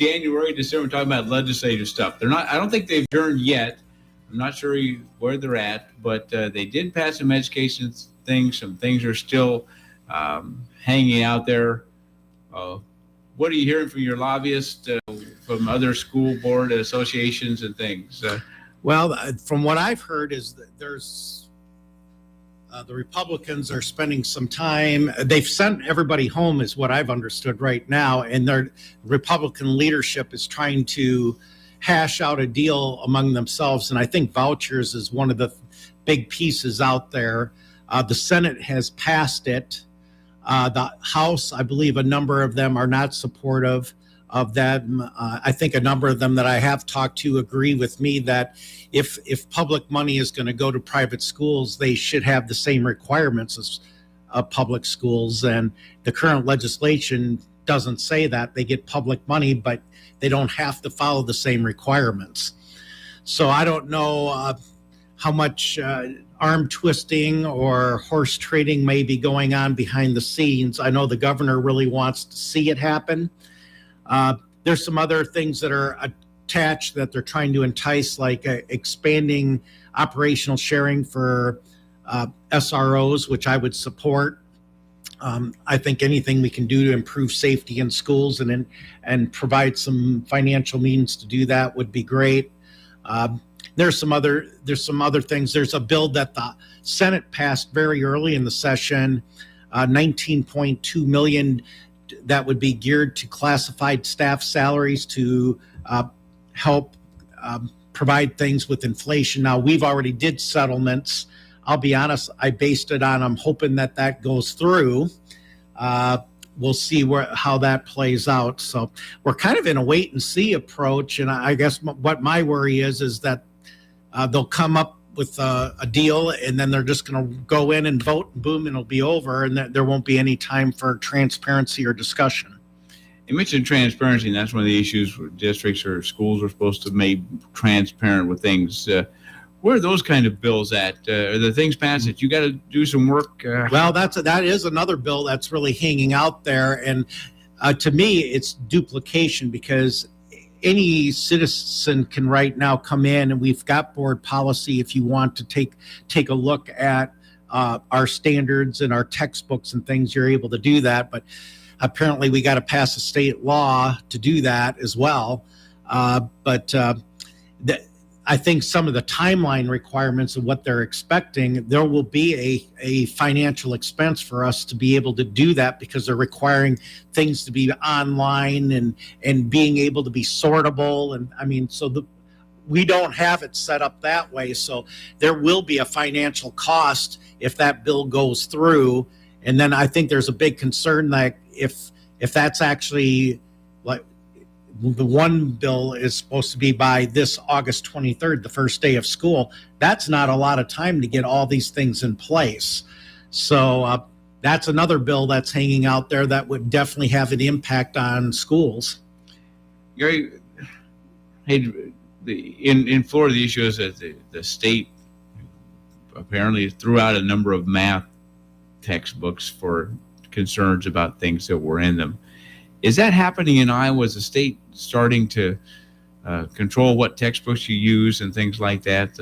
January, December, talking about legislative stuff. They're not. I don't think they've adjourned yet. I'm not sure where they're at, but they did pass some education things. Some things are still hanging out there. What are you hearing from your lobbyists, from other school board associations and things? Well, from what I've heard is that there's the Republicans are spending some time. They've sent everybody home, is what I've understood right now, and their Republican leadership is trying to hash out a deal among themselves. And I think vouchers is one of the big pieces out there. The Senate has passed it. The House, I believe a number of them are not supportive of that. I think a number of them that I have talked to agree with me that if public money is going to go to private schools, they should have the same requirements as public schools. And the current legislation doesn't say that. They get public money, but they don't have to follow the same requirements. So I don't know how much arm twisting or horse trading may be going on behind the scenes. I know the governor really wants to see it happen. There's some other things that are attached that they're trying to entice, like expanding operational sharing for SROs, which I would support. I think anything we can do to improve safety in schools and provide some financial means to do that would be great. There's some other things. There's a bill that the Senate passed very early in the session, 19.2 million that would be geared to classified staff salaries to help provide things with inflation. Now, we've already did settlements. I'll be honest, I based it on, I'm hoping that goes through. We'll see how that plays out. So we're kind of in a wait and see approach. And I guess what my worry is that they'll come up with a deal and then they're just going to go in and vote and boom, and it'll be over, and there won't be any time for transparency or discussion. You mentioned transparency, and that's one of the issues where districts or schools are supposed to make transparent with things. Where are those kind of bills at? Are the things passed that you got to do some work? Well, that is another bill that's really hanging out there. And to me, it's duplication, because any citizen can right now come in, and we've got board policy if you want to take a look at our standards and our textbooks and things, you're able to do that. But apparently we got to pass a state law to do that as well. I think some of the timeline requirements of what they're expecting, there will be a financial expense for us to be able to do that, because they're requiring things to be online and being able to be sortable. And I mean, we don't have it set up that way. So there will be a financial cost if that bill goes through. And then I think there's a big concern that if that's actually, like, the one bill is supposed to be by this August 23rd, the first day of school. That's not a lot of time to get all these things in place. So that's another bill that's hanging out there that would definitely have an impact on schools. Gary, in Florida, the issue is that the state apparently threw out a number of math textbooks for concerns about things that were in them. Is that happening in Iowa? Is the state starting to control what textbooks you use and things like that?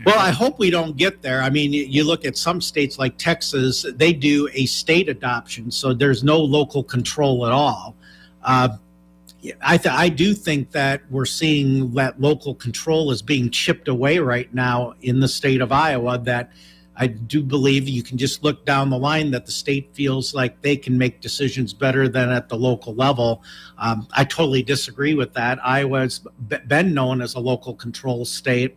Well, I hope we don't get there. I mean, you look at some states like Texas, they do a state adoption, so there's no local control at all. I do think that we're seeing that local control is being chipped away right now in the state of Iowa, that I do believe you can just look down the line that the state feels like they can make decisions better than at the local level. I totally disagree with that. Iowa's been known as a local control state,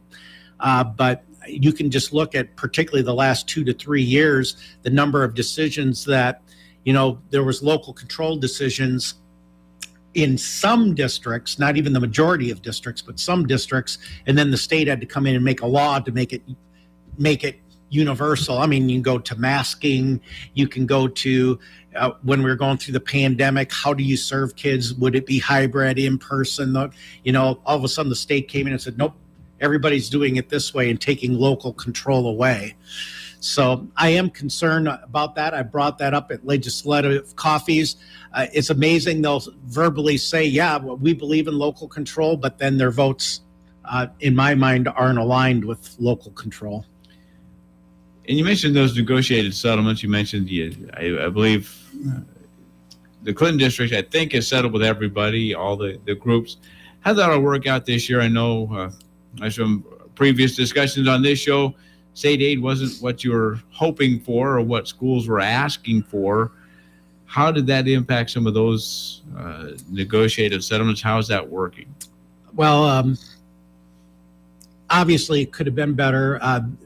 but you can just look at particularly the last 2 to 3 years, the number of decisions that, there was local control decisions in some districts, not even the majority of districts, but some districts, and then the state had to come in and make a law to make it universal. I mean, you can go to masking, you can go to when we were going through the pandemic, how do you serve kids? Would it be hybrid, in person? All of a sudden the state came in and said, nope, everybody's doing it this way, and taking local control away. So I am concerned about that. I brought that up at legislative coffees. It's amazing. They'll verbally say, yeah, well, we believe in local control, but then their votes, in my mind, aren't aligned with local control. And you mentioned those negotiated settlements. You mentioned, I believe, the Clinton district, I think, is settled with everybody, all the groups. How that'll work out this year? I know from previous discussions on this show, state aid wasn't what you were hoping for or what schools were asking for. How did that impact some of those negotiated settlements? How is that working? Well, obviously, it could have been better.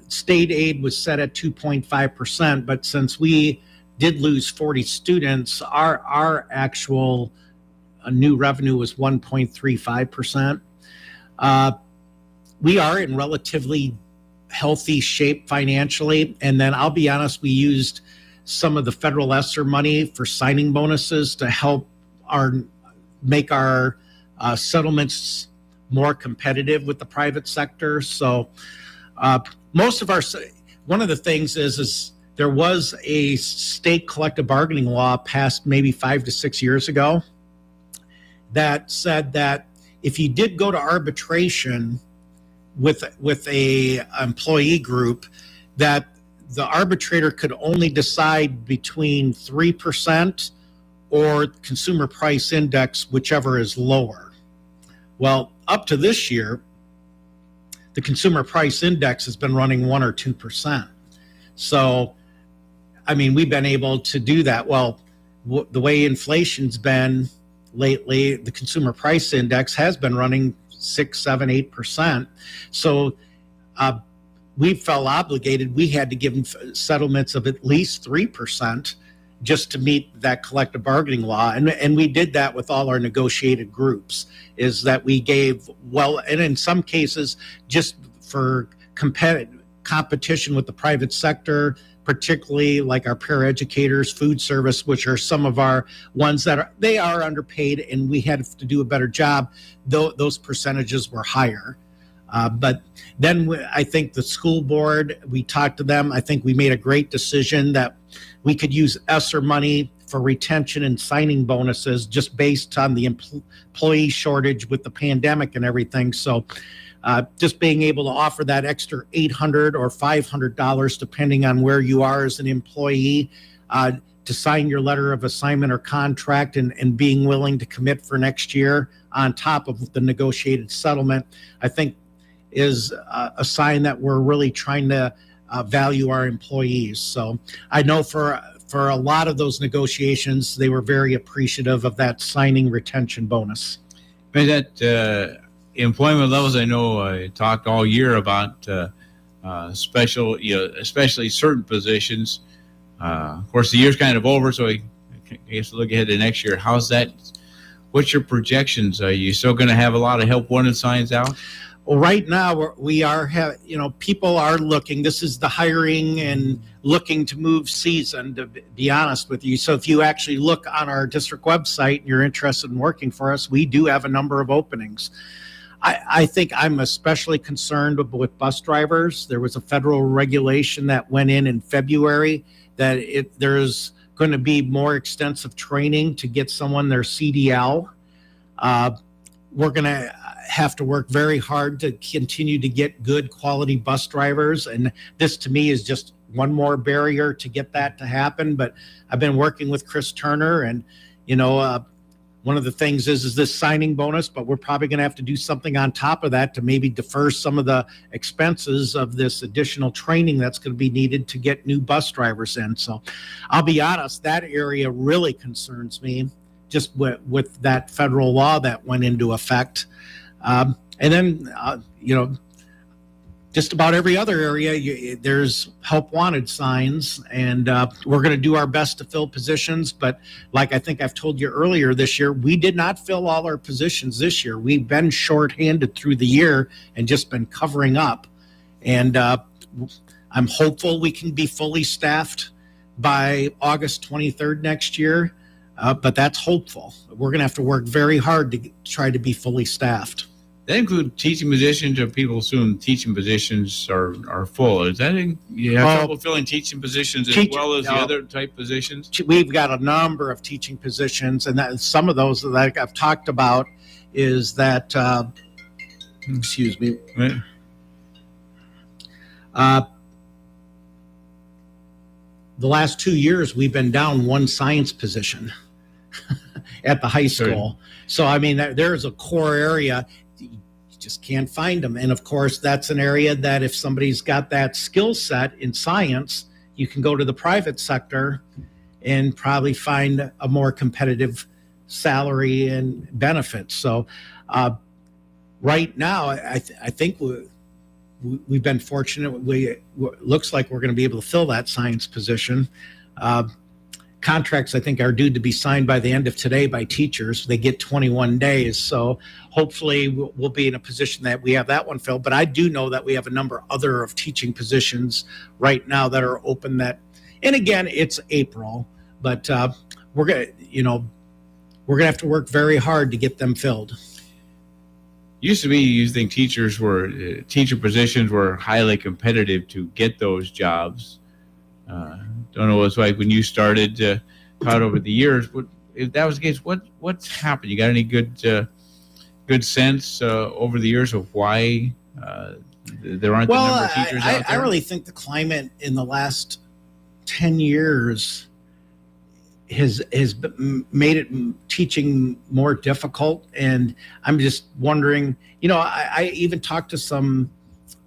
State aid was set at 2.5%, but since we did lose 40 students, our actual new revenue was 1.35%. We are in relatively healthy shape financially. And then I'll be honest, we used some of the federal ESSER money for signing bonuses to help make our settlements more competitive with the private sector. So one of the things is there was a state collective bargaining law passed maybe 5 to 6 years ago that said that if you did go to arbitration with a employee group, that the arbitrator could only decide between 3% or consumer price index, whichever is lower. Well, up to this year, the consumer price index has been running 1 or 2%. So, I mean, we've been able to do that. Well, the way inflation's been lately, the consumer price index has been running 6, 7, 8%. So we felt obligated. We had to give them settlements of at least 3% just to meet that collective bargaining law. And we did that with all our negotiated groups, is that we gave, well, and in some cases, just for competition with the private sector, particularly like our paraeducators, food service, which are some of our ones that they are underpaid and we had to do a better job, though those percentages were higher. But then I think the school board, we talked to them. I think we made a great decision that we could use ESSER money for retention and signing bonuses just based on the employee shortage with the pandemic and everything. So just being able to offer that extra $800 or $500, depending on where you are as an employee, to sign your letter of assignment or contract and being willing to commit for next year on top of the negotiated settlement, I think is a sign that we're really trying to value our employees. So I know for a lot of those negotiations, they were very appreciative of that signing retention bonus. But that employment levels, I know I talked all year about special, especially certain positions. Of course, the year's kind of over, so I guess look ahead to next year. How's that? What's your projections? Are you still going to have a lot of help wanted signs out? Well, right now we are, people are looking. This is the hiring and looking to move season, to be honest with you. So if you actually look on our district website and you're interested in working for us, we do have a number of openings. I think I'm especially concerned with bus drivers. There was a federal regulation that went in February that there's going to be more extensive training to get someone their CDL. We're going to have to work very hard to continue to get good quality bus drivers. And this to me is just one more barrier to get that to happen. But I've been working with Chris Turner and, one of the things is this signing bonus, but we're probably going to have to do something on top of that to maybe defer some of the expenses of this additional training that's going to be needed to get new bus drivers in. So I'll be honest, that area really concerns me, just with that federal law that went into effect. And then, just about every other area, there's help wanted signs, and we're going to do our best to fill positions. But like I think I've told you earlier this year, we did not fill all our positions this year. We've been shorthanded through the year and just been covering up. And I'm hopeful we can be fully staffed by August 23rd next year. But that's hopeful. We're going to have to work very hard to try to be fully staffed. that include teaching positions, or people assume teaching positions are full? Is that you have trouble filling teaching positions as well as the other type positions? We've got a number of teaching positions, and that some of those that I've talked about is that, excuse me, the last 2 years we've been down one science position at the high school. So I mean, there's a core area. You just can't find them. And of course, that's an area that if somebody's got that skill set in science, you can go to the private sector and probably find a more competitive salary and benefits. So right now, I think we've been fortunate. Looks like we're going to be able to fill that science position. Contracts, I think, are due to be signed by the end of today by teachers. They get 21 days. So hopefully we'll be in a position that we have that one filled. But I do know that we have a number other of teaching positions right now that are open and again, it's April, but we're going to have to work very hard to get them filled. Used to be, you think teacher positions were highly competitive to get those jobs. Don't know what it's like when you started taught over the years. If that was the case, what's happened? You got any good sense over the years of why there aren't the number of teachers out there? I really think the climate in the last 10 years has made it teaching more difficult. And I'm just wondering, I even talked to some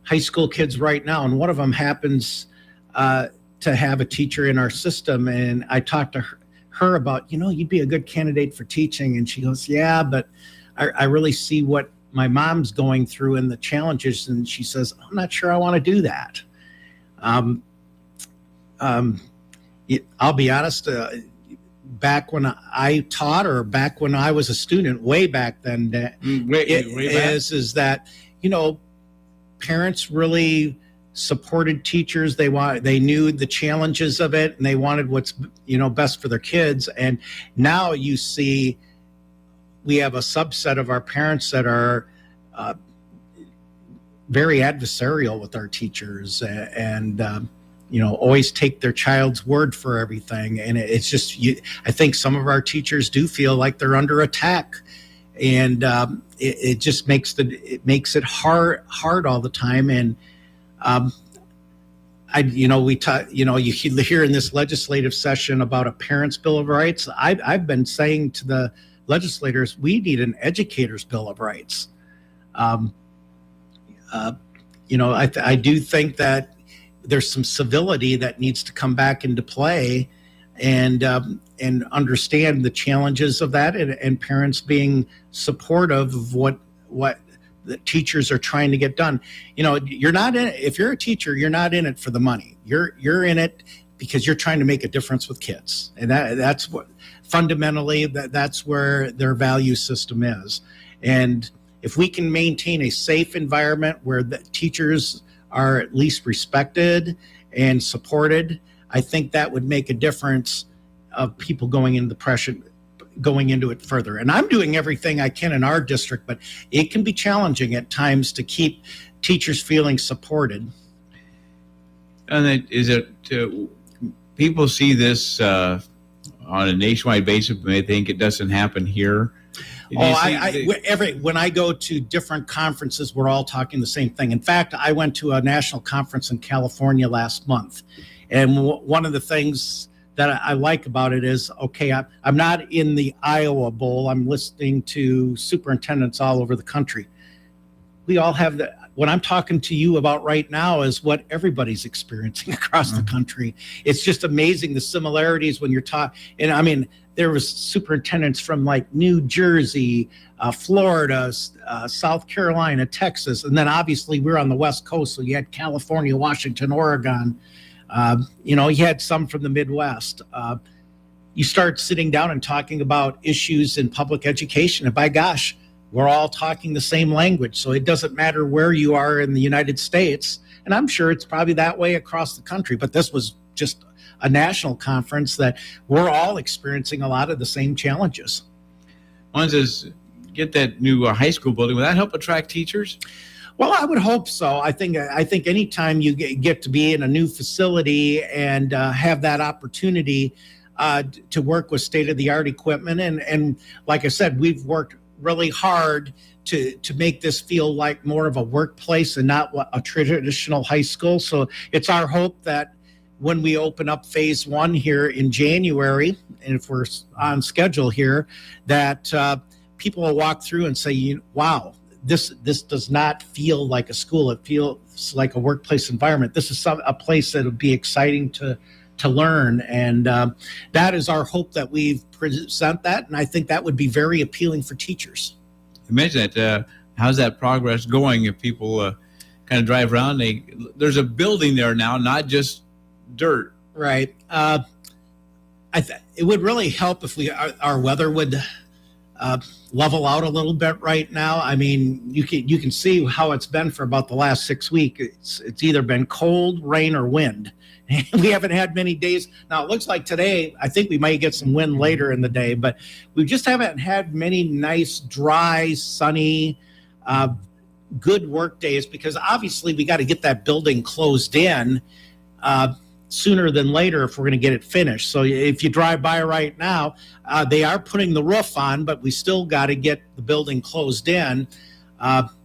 high school kids right now, and one of them happens to have a teacher in our system. And I talked to her about, you'd be a good candidate for teaching. And she goes, yeah, but I really see what my mom's going through and the challenges. And she says, I'm not sure I want to do that. I'll be honest, back when I taught, or back when I was a student, way back then, is that, parents really supported teachers. They knew the challenges of it, and they wanted what's, best for their kids. And now you see we have a subset of our parents that are very adversarial with our teachers, and always take their child's word for everything. And it's just, I think some of our teachers do feel like they're under attack, and it just makes it hard all the time. And you hear in this legislative session about a parent's bill of rights. I've been saying to the legislators, we need an educator's bill of rights. I do think that there's some civility that needs to come back into play, and understand the challenges of that, and parents being supportive of what the teachers are trying to get done. You're not in it. If you're a teacher, you're not in it for the money. You're in it because you're trying to make a difference with kids, and that's what fundamentally that's where their value system is. And if we can maintain a safe environment where the teachers are at least respected and supported, I think that would make a difference of people going into it further. And I'm doing everything I can in our district, but it can be challenging at times to keep teachers feeling supported. And people see this on a nationwide basis, but they think it doesn't happen here. When I go to different conferences, we're all talking the same thing. In fact, I went to a national conference in California last month. And one of the things that I like about it is, okay, I'm not in the Iowa Bowl. I'm listening to superintendents all over the country. We all have what I'm talking to you about right now is what everybody's experiencing across the country. It's just amazing the similarities when you're talking. And I mean, there was superintendents from like New Jersey, Florida, South Carolina, Texas, and then obviously we're on the West Coast, so you had California, Washington, Oregon. You had some from the Midwest. You start sitting down and talking about issues in public education, and by gosh, we're all talking the same language. So it doesn't matter where you are in the United States, and I'm sure it's probably that way across the country, but this was just a national conference that we're all experiencing a lot of the same challenges. One says, get that new high school building, will that help attract teachers? Well, I would hope so. I think anytime you get to be in a new facility and have that opportunity to work with state-of-the-art equipment, and like I said, we've worked really hard to make this feel like more of a workplace and not a traditional high school. So it's our hope that when we open up phase 1 here in January, and if we're on schedule here, that people will walk through and say, wow, this does not feel like a school. It feels like a workplace environment. This is a place that would be exciting to learn. And that is our hope, that we present that. And I think that would be very appealing for teachers. You mentioned that. How's that progress going? If people kind of drive around, there's a building there now, not just dirt. Right. It would really help if our weather would level out a little bit right now. I mean, you can see how it's been for about the last 6 weeks. It's either been cold, rain, or wind. We haven't had many days. Now, it looks like today, I think we might get some wind later in the day, but we just haven't had many nice, dry, sunny, good work days, because obviously we got to get that building closed in sooner than later if we're going to get it finished. So if you drive by right now, they are putting the roof on, but we still got to get the building closed in.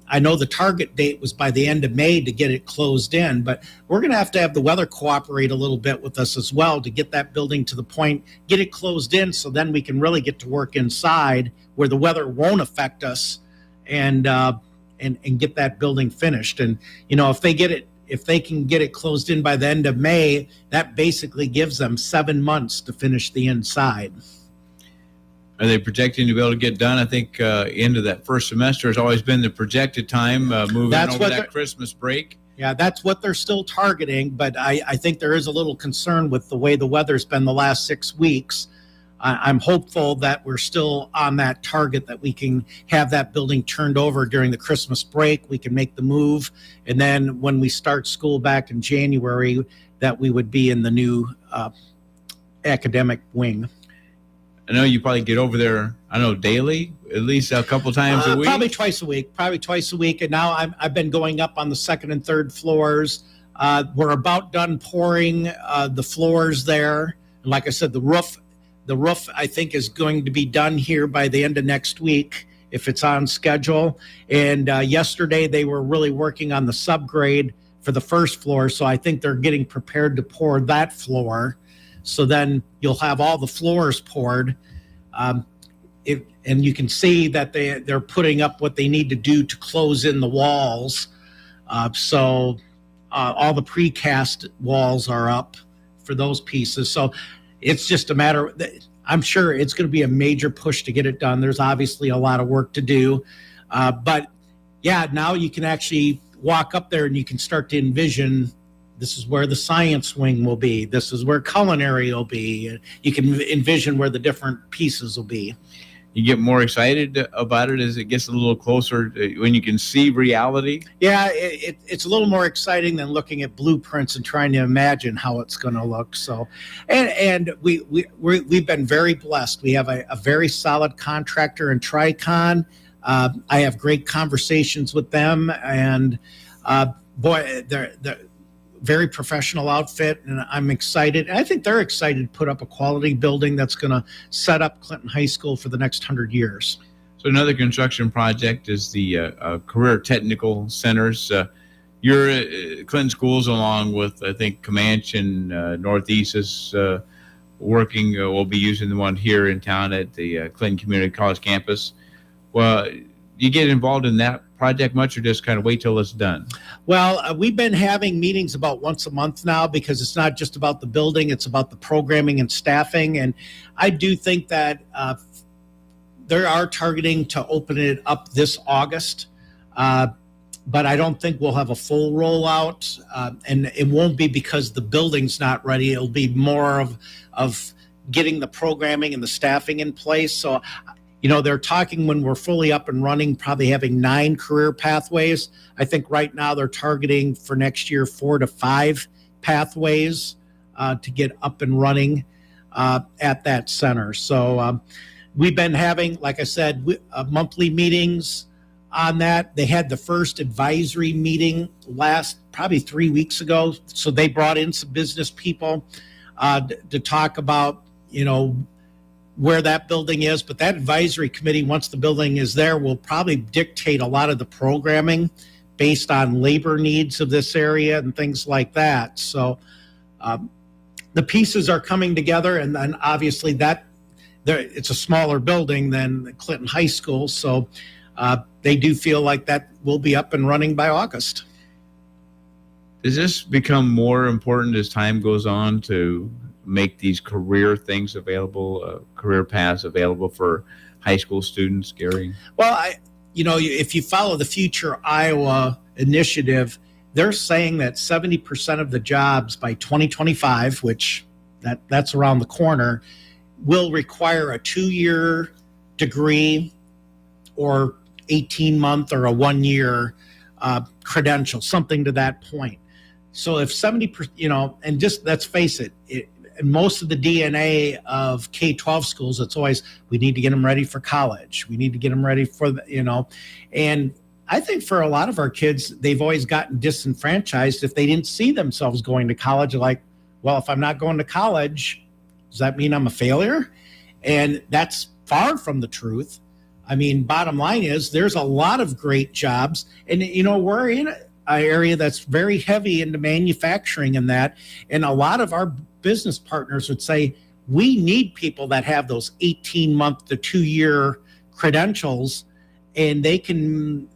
I know the target date was by the end of May to get it closed in, but we're going to have the weather cooperate a little bit with us as well to get that building to the point, get it closed in, so then we can really get to work inside where the weather won't affect us, and get that building finished. And if they can get it closed in by the end of May, that basically gives them 7 months to finish the inside. Are they projecting to be able to get done? I think end of that first semester has always been the projected time, moving over that Christmas break. Yeah, that's what they're still targeting, but I think there is a little concern with the way the weather's been the last 6 weeks. I'm hopeful that we're still on that target, that we can have that building turned over during the Christmas break. We can make the move, and then when we start school back in January, that we would be in the new academic wing. I know you probably get over there, daily, at least a couple times a week? Probably twice a week. And now I've been going up on the second and third floors. We're about done pouring the floors there. And like I said, the roof, I think, is going to be done here by the end of next week, if it's on schedule. And yesterday they were really working on the subgrade for the first floor. So I think they're getting prepared to pour that floor. So then you'll have all the floors poured. And you can see that they're putting up what they need to do to close in the walls. So all the precast walls are up for those pieces. So it's just a matter of, I'm sure it's going to be a major push to get it done. There's obviously a lot of work to do. But yeah, now you can actually walk up there and you can start to envision, this is where the science wing will be. This is where culinary will be. You can envision where the different pieces will be. You get more excited about it as it gets a little closer when you can see reality? Yeah, it's a little more exciting than looking at blueprints and trying to imagine how it's going to look. So, and we've been very blessed. We have a very solid contractor in Tricon. I have great conversations with them, and boy, they're very professional outfit, and I'm excited. I think they're excited to put up a quality building that's going to set up Clinton High School for the next 100 years. So another construction project is the Career Technical Centers. Your Clinton schools, along with, I think, Comanche and Northeast, is working. We'll be using the one here in town at the Clinton Community College campus. Well, do you get involved in that project much, or just kind of wait till it's done? Well, we've been having meetings about once a month now, because it's not just about the building, it's about the programming and staffing. And I do think that they are targeting to open it up this August, but I don't think we'll have a full rollout, and it won't be because the building's not ready. It'll be more of getting the programming and the staffing in place. So they're talking, when we're fully up and running, probably having 9 career pathways. I think right now they're targeting for next year 4 to 5 pathways to get up and running at that center. So We've been having, like I said, monthly meetings on that. They had the first advisory meeting probably 3 weeks ago. So they brought in some business people to talk about, where that building is. But that advisory committee, once the building is there, will probably dictate a lot of the programming based on labor needs of this area and things like that. So the pieces are coming together, and then obviously it's a smaller building than Clinton High School. So they do feel like that will be up and running by August. Does this become more important as time goes on to make these career things available, career paths available for high school students, Gary? Well, if you follow the Future Iowa initiative, they're saying that 70% of the jobs by 2025, which that's around the corner, will require a 2-year degree or 18-month or a 1-year credential, something to that point. So if 70%, and just let's face it, most of the DNA of K-12 schools, it's always, we need to get them ready for college. We need to get them ready for and I think for a lot of our kids, they've always gotten disenfranchised if they didn't see themselves going to college. Like, well, if I'm not going to college, does that mean I'm a failure? And that's far from the truth. I mean, bottom line is there's a lot of great jobs, and we're in an area that's very heavy into manufacturing and that, and a lot of our business partners would say, we need people that have those 18-month to 2-year credentials, and they can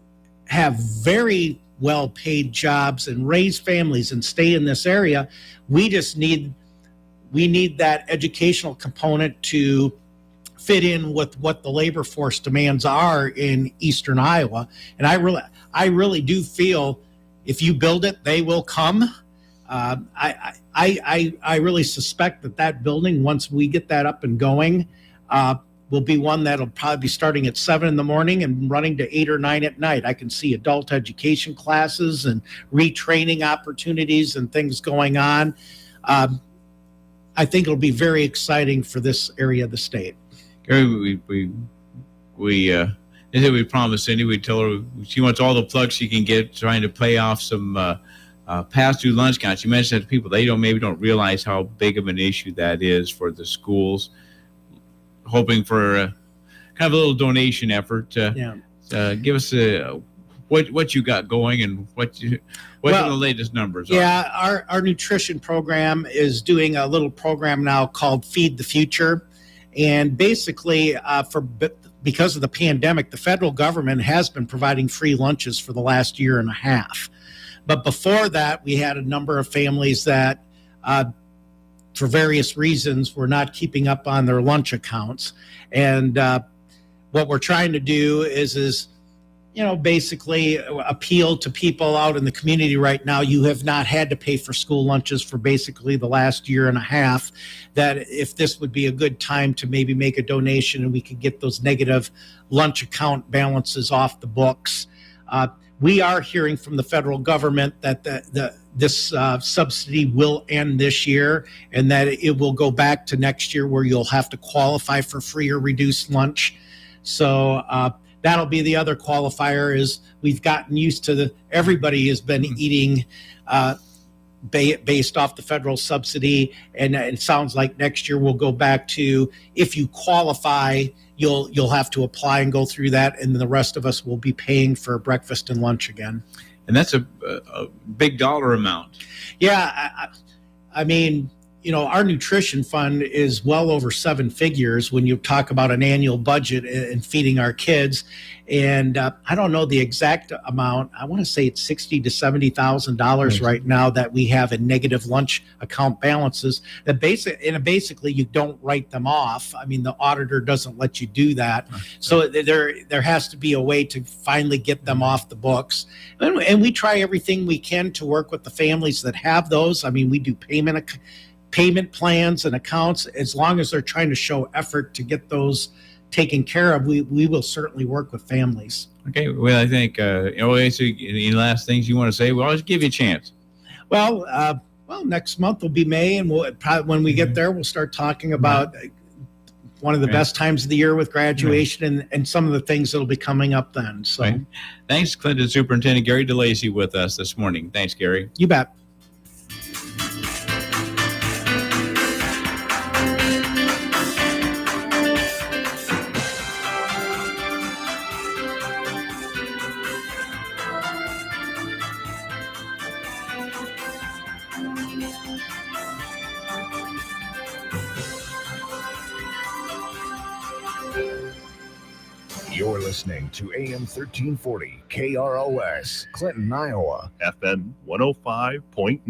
have very well-paid jobs and raise families and stay in this area. We need that educational component to fit in with what the labor force demands are in Eastern Iowa. And I really do feel if you build it, they will come. I really suspect that building, once we get that up and going, will be one that'll probably be starting at 7 a.m. and running to 8 or 9 p.m. I can see adult education classes and retraining opportunities and things going on. I think it'll be very exciting for this area of the state. Gary, we promised Cindy, we tell her she wants all the plugs she can get, trying to pay off some pass-through lunch counts. You mentioned that to people, they maybe don't realize how big of an issue that is for the schools. Hoping for kind of a little donation effort. Give us what you got going and what's the latest numbers? Yeah, our nutrition program is doing a little program now called Feed the Future, and basically because of the pandemic, the federal government has been providing free lunches for the last year and a half. But before that, we had a number of families that for various reasons were not keeping up on their lunch accounts. And what we're trying to do is basically appeal to people out in the community right now. You have not had to pay for school lunches for basically the last year and a half, that if this would be a good time to maybe make a donation and we could get those negative lunch account balances off the books. We are hearing from the federal government that this subsidy will end this year, and that it will go back to next year where you'll have to qualify for free or reduced lunch. So that'll be the other qualifier, is we've gotten used to everybody has been eating based off the federal subsidy, and it sounds like next year we'll go back to, if you qualify, you'll have to apply and go through that, and then the rest of us will be paying for breakfast and lunch again. And that's a big dollar amount. Yeah, I mean, our nutrition fund is well over 7 figures when you talk about an annual budget and feeding our kids. And I don't know the exact amount. I want to say it's $60,000 to $70,000 right now that we have in negative lunch account balances. That basically you don't write them off. I mean, the auditor doesn't let you do that. So there has to be a way to finally get them off the books. And we try everything we can to work with the families that have those. I mean, we do payment plans and accounts. As long as they're trying to show effort to get those taken care of, we will certainly work with families. Okay. Well, I think, any last things you want to say? We'll always give you a chance. Well, next month will be May, and we'll probably, when we get there, we'll start talking about one of the Right. best times of the year with graduation and some of the things that'll be coming up then. So Right. Thanks, Clinton Superintendent Gary DeLacy with us this morning. Thanks, Gary. you bet. You're listening to AM 1340 KROS, Clinton, Iowa. FM 105.9.